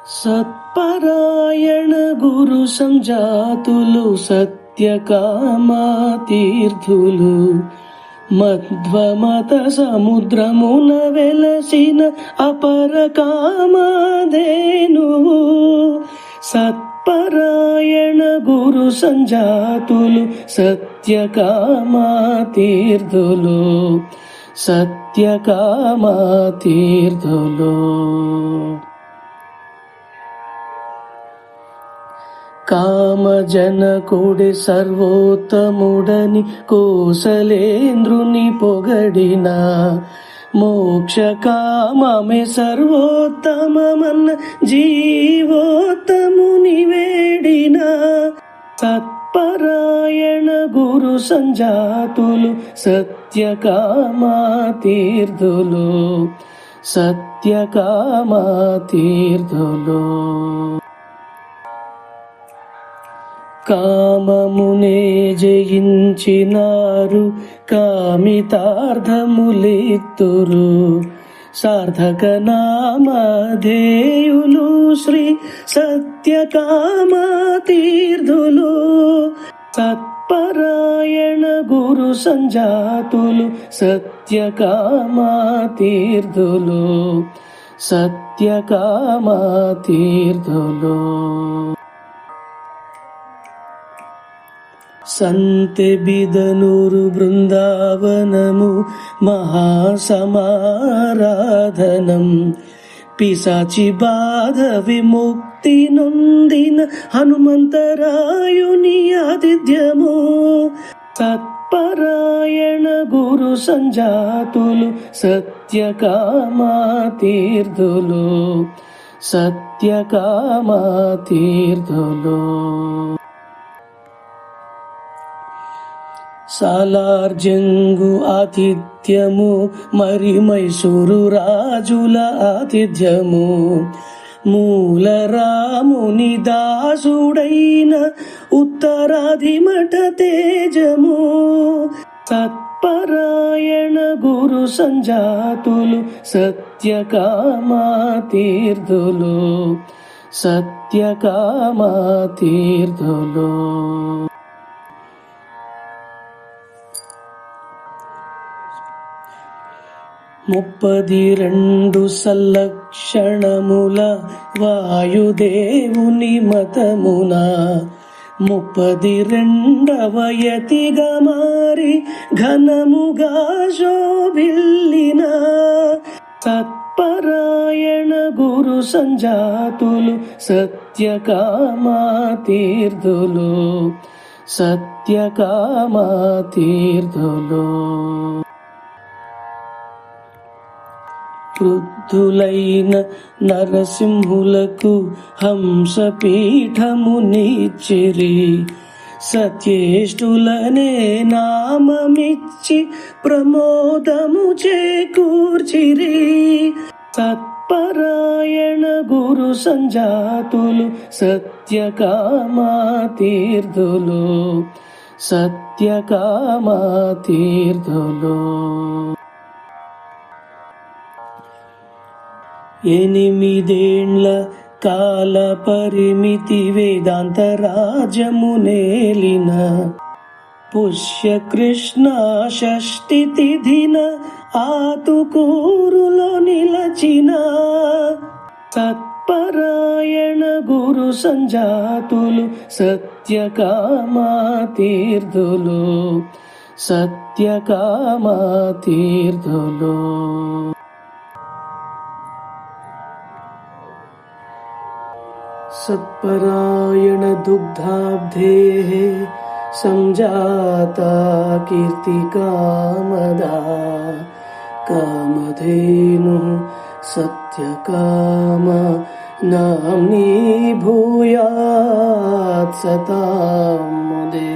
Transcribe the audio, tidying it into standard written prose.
సత్పరాయణ గురు సంజాతులు సత్యకామాతీర్థులు మధ్వమత సముద్రమున వెలసిన అపర కామధేనువు. సత్పరాయణ గురు సంజాతులు సత్యకామాతీర్థులు సత్యకామాతీర్థులు. కామజనకుడి సర్వోత్తముడని కోసలేంద్రుని పొగడిన మోక్ష కామమే సర్వోత్తమమన్న జీవోత్తముని వేడిన సత్పరాయణ గురు సంజాతులు సత్యకామాతీర్థులు సత్యకామాతీర్థులు. కామమునే జయించినారు కామితార్థములిత్తురు సార్థక నామధేయులు శ్రీ సత్యకామాతీర్థులు. సత్పరాయణ గురు సంజాతులు సత్యకామాతీర్థులు సత్యకామాతీర్థులు. సంతె బిదనూరు బృందావనము మహాసమారాధనం పిశాచి బాధ విముక్తి నొందిన హనుమంతరాయుని ఆతిథ్యము. సత్పరాయణ గురు సంజాతులు సత్యకామాతీర్థులు సత్యకామాతీర్థులు. సాలార్జంగు ఆతిథ్యము మరి మైసూరు రాజుల ఆతిథ్యము మూల రాముని దాసుడైన ఉత్తరాది మఠ తేజము. సత్పరాయణ గురు సంజాతులు సత్యకామాతీర్థులు సత్యకామాతీర్థులు. ముప్పది రెండు సల్లక్షణముల వాయుదేవుని మతమున 32వ యతిగా మారి ఘనముగా శోభిల్లిన సత్పరాయణ గురు సంజాతులు సత్యకామాతీర్థులు సత్యకామాతీర్థులు. వృద్ధులైన నరసింహులకు హంసపీఠమునిచ్చిరి సత్యేష్టులనే నామమిచ్చి ప్రమోదము చేకూర్చిరి. సత్పరాయణ గురు సంజాతులు సత్యకామాతీర్థులు సత్యకామాతీర్థులు. 8 ఏండ్ల కాల పరిమితి వేదాంత రాజమునేలిన పుష్యకృష్ణ షష్ఠి తిథిన ఆతుకూరులో నిలచిన సత్పరాయణ గురు సంజాతులు సత్యకామాతీర్థులు సత్యకామాతీర్థులు. సత్పరాయణ దుగ్ధాబ్ధేః సంజాతా కీర్తికామదా కామధేను సత్యకామ నామ్నీ భూయాత్ సతాం ముదే.